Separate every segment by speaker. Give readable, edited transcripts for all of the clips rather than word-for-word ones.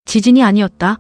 Speaker 1: 지진이 아니었다.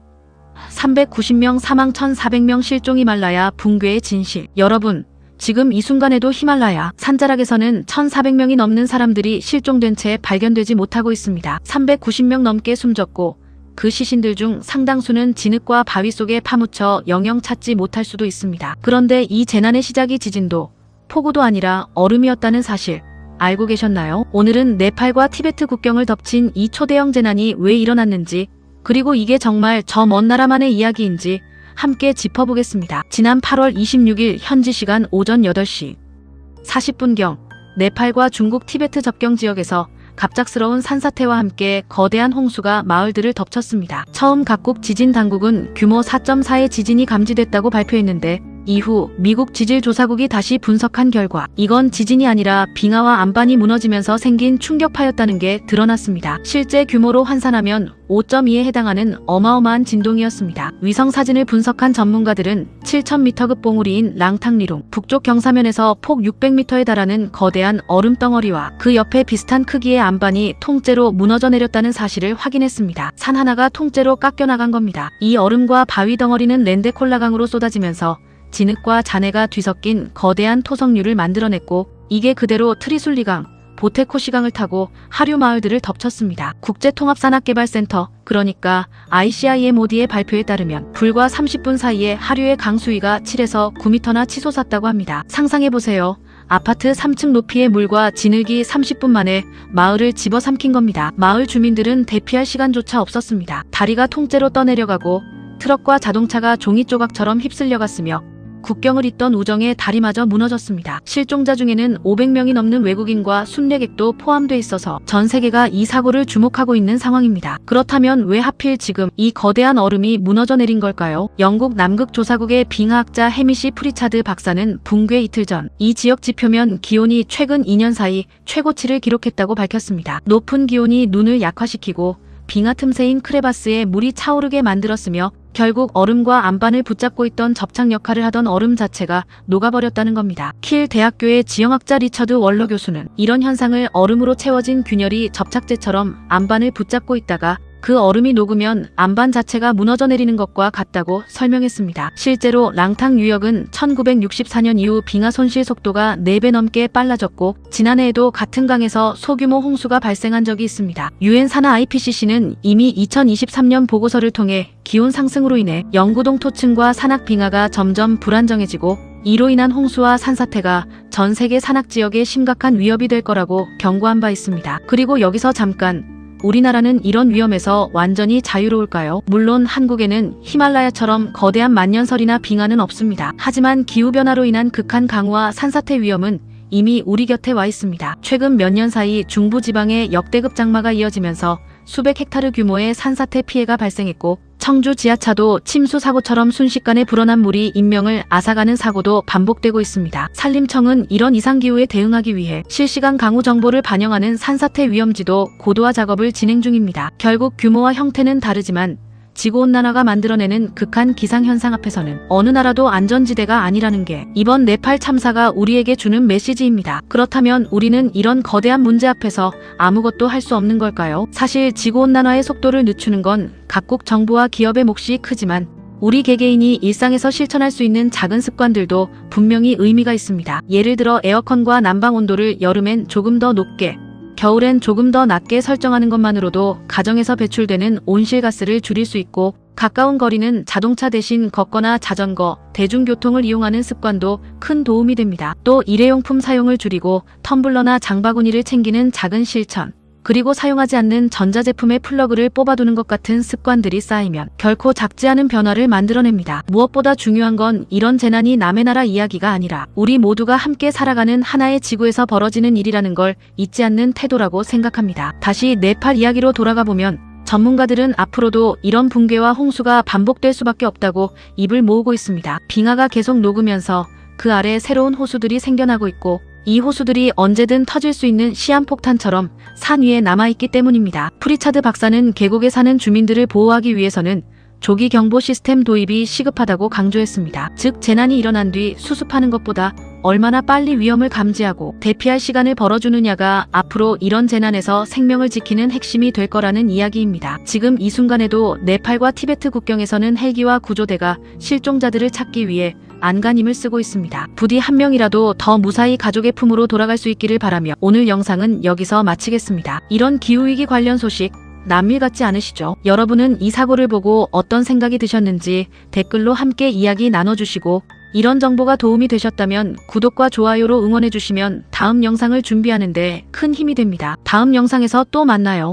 Speaker 1: 390명 사망 1,400명 실종 히말라야 붕괴의 진실. 여러분, 지금 이 순간에도 히말라야 산자락에서는 1,400명이 넘는 사람들이 실종된 채 발견되지 못하고 있습니다. 390명 넘게 숨졌고 그 시신들 중 상당수는 진흙과 바위 속에 파묻혀 영영 찾지 못할 수도 있습니다. 그런데 이 재난의 시작이 지진도 폭우도 아니라 얼음이었다는 사실 알고 계셨나요? 오늘은 네팔과 티베트 국경을 덮친 이 초대형 재난이 왜 일어났는지, 그리고 이게 정말 저 먼 나라만의 이야기인지 함께 짚어보겠습니다. 지난 8월 26일 현지 시간 오전 8시 40분경 네팔과 중국 티베트 접경 지역에서 갑작스러운 산사태와 함께 거대한 홍수가 마을들을 덮쳤습니다. 처음 각국 지진 당국은 규모 4.4의 지진이 감지됐다고 발표했는데 이후 미국 지질조사국이 다시 분석한 결과 이건 지진이 아니라 빙하와 안반이 무너지면서 생긴 충격파였다는 게 드러났습니다. 실제 규모로 환산하면 5.2에 해당하는 어마어마한 진동이었습니다. 위성사진을 분석한 전문가들은 7,000m급 봉우리인 랑탕리롱 북쪽 경사면에서 폭 600m에 달하는 거대한 얼음덩어리와 그 옆에 비슷한 크기의 안반이 통째로 무너져 내렸다는 사실을 확인했습니다. 산 하나가 통째로 깎여나간 겁니다. 이 얼음과 바위 덩어리는 렌데콜라강으로 쏟아지면서 진흙과 잔해가 뒤섞인 거대한 토성류를 만들어냈고 이게 그대로 트리술리강, 보테코시강을 타고 하류 마을들을 덮쳤습니다. 국제통합산학개발센터, 그러니까 ICIMOD의 발표에 따르면 불과 30분 사이에 하류의 강수위가 7에서 9m나 치솟았다고 합니다. 상상해보세요. 아파트 3층 높이의 물과 진흙이 30분 만에 마을을 집어삼킨 겁니다. 마을 주민들은 대피할 시간조차 없었습니다. 다리가 통째로 떠내려가고 트럭과 자동차가 종이 조각처럼 휩쓸려갔으며 국경을 잇던 우정의 다리마저 무너졌습니다. 실종자 중에는 500명이 넘는 외국인과 순례객도 포함돼 있어서 전 세계가 이 사고를 주목하고 있는 상황입니다. 그렇다면 왜 하필 지금 이 거대한 얼음이 무너져 내린 걸까요? 영국 남극조사국의 빙하학자 해미시 프리차드 박사는 붕괴 이틀 전 이 지역 지표면 기온이 최근 2년 사이 최고치를 기록했다고 밝혔습니다. 높은 기온이 눈을 약화시키고 빙하 틈새인 크레바스에 물이 차오르게 만들었으며 결국 얼음과 안반을 붙잡고 있던 접착 역할을 하던 얼음 자체가 녹아버렸다는 겁니다. 킬 대학교의 지형학자 리처드 월러 교수는 이런 현상을 얼음으로 채워진 균열이 접착제처럼 안반을 붙잡고 있다가 그 얼음이 녹으면 안반 자체가 무너져 내리는 것과 같다고 설명했습니다. 실제로 랑탕 유역은 1964년 이후 빙하 손실 속도가 4배 넘게 빨라졌고 지난해에도 같은 강에서 소규모 홍수가 발생한 적이 있습니다. 유엔 산하 IPCC는 이미 2023년 보고서를 통해 기온 상승으로 인해 영구동토층과 산악 빙하가 점점 불안정해지고 이로 인한 홍수와 산사태가 전 세계 산악 지역에 심각한 위협이 될 거라고 경고한 바 있습니다. 그리고 여기서 잠깐, 우리나라는 이런 위험에서 완전히 자유로울까요? 물론 한국에는 히말라야처럼 거대한 만년설이나 빙하는 없습니다. 하지만 기후변화로 인한 극한 강우와 산사태 위험은 이미 우리 곁에 와 있습니다. 최근 몇 년 사이 중부지방에 역대급 장마가 이어지면서 수백 헥타르 규모의 산사태 피해가 발생했고 청주 지하차도 침수 사고처럼 순식간에 불어난 물이 인명을 앗아가는 사고도 반복되고 있습니다. 산림청은 이런 이상기후에 대응하기 위해 실시간 강우 정보를 반영하는 산사태 위험지도 고도화 작업을 진행 중입니다. 결국 규모와 형태는 다르지만 지구온난화가 만들어내는 극한 기상현상 앞에서는 어느 나라도 안전지대가 아니라는 게 이번 네팔 참사가 우리에게 주는 메시지입니다. 그렇다면 우리는 이런 거대한 문제 앞에서 아무것도 할 수 없는 걸까요? 사실 지구온난화의 속도를 늦추는 건 각국 정부와 기업의 몫이 크지만 우리 개개인이 일상에서 실천할 수 있는 작은 습관들도 분명히 의미가 있습니다. 예를 들어 에어컨과 난방 온도를 여름엔 조금 더 높게, 겨울엔 조금 더 낮게 설정하는 것만으로도 가정에서 배출되는 온실가스를 줄일 수 있고 가까운 거리는 자동차 대신 걷거나 자전거, 대중교통을 이용하는 습관도 큰 도움이 됩니다. 또 일회용품 사용을 줄이고 텀블러나 장바구니를 챙기는 작은 실천, 그리고 사용하지 않는 전자제품의 플러그를 뽑아두는 것 같은 습관들이 쌓이면 결코 작지 않은 변화를 만들어냅니다. 무엇보다 중요한 건 이런 재난이 남의 나라 이야기가 아니라 우리 모두가 함께 살아가는 하나의 지구에서 벌어지는 일이라는 걸 잊지 않는 태도라고 생각합니다. 다시 네팔 이야기로 돌아가 보면 전문가들은 앞으로도 이런 붕괴와 홍수가 반복될 수밖에 없다고 입을 모으고 있습니다. 빙하가 계속 녹으면서 그 아래 새로운 호수들이 생겨나고 있고 이 호수들이 언제든 터질 수 있는 시한폭탄처럼 산 위에 남아있기 때문입니다. 프리차드 박사는 계곡에 사는 주민들을 보호하기 위해서는 조기 경보 시스템 도입이 시급하다고 강조했습니다. 즉 재난이 일어난 뒤 수습하는 것보다 얼마나 빨리 위험을 감지하고 대피할 시간을 벌어주느냐가 앞으로 이런 재난에서 생명을 지키는 핵심이 될 거라는 이야기입니다. 지금 이 순간에도 네팔과 티베트 국경에서는 헬기와 구조대가 실종자들을 찾기 위해 안간힘을 쓰고 있습니다. 부디 한 명이라도 더 무사히 가족의 품으로 돌아갈 수 있기를 바라며 오늘 영상은 여기서 마치겠습니다. 이런 기후위기 관련 소식 남일 같지 않으시죠? 여러분은 이 사고를 보고 어떤 생각이 드셨는지 댓글로 함께 이야기 나눠주시고 이런 정보가 도움이 되셨다면 구독과 좋아요로 응원해주시면 다음 영상을 준비하는데 큰 힘이 됩니다. 다음 영상에서 또 만나요.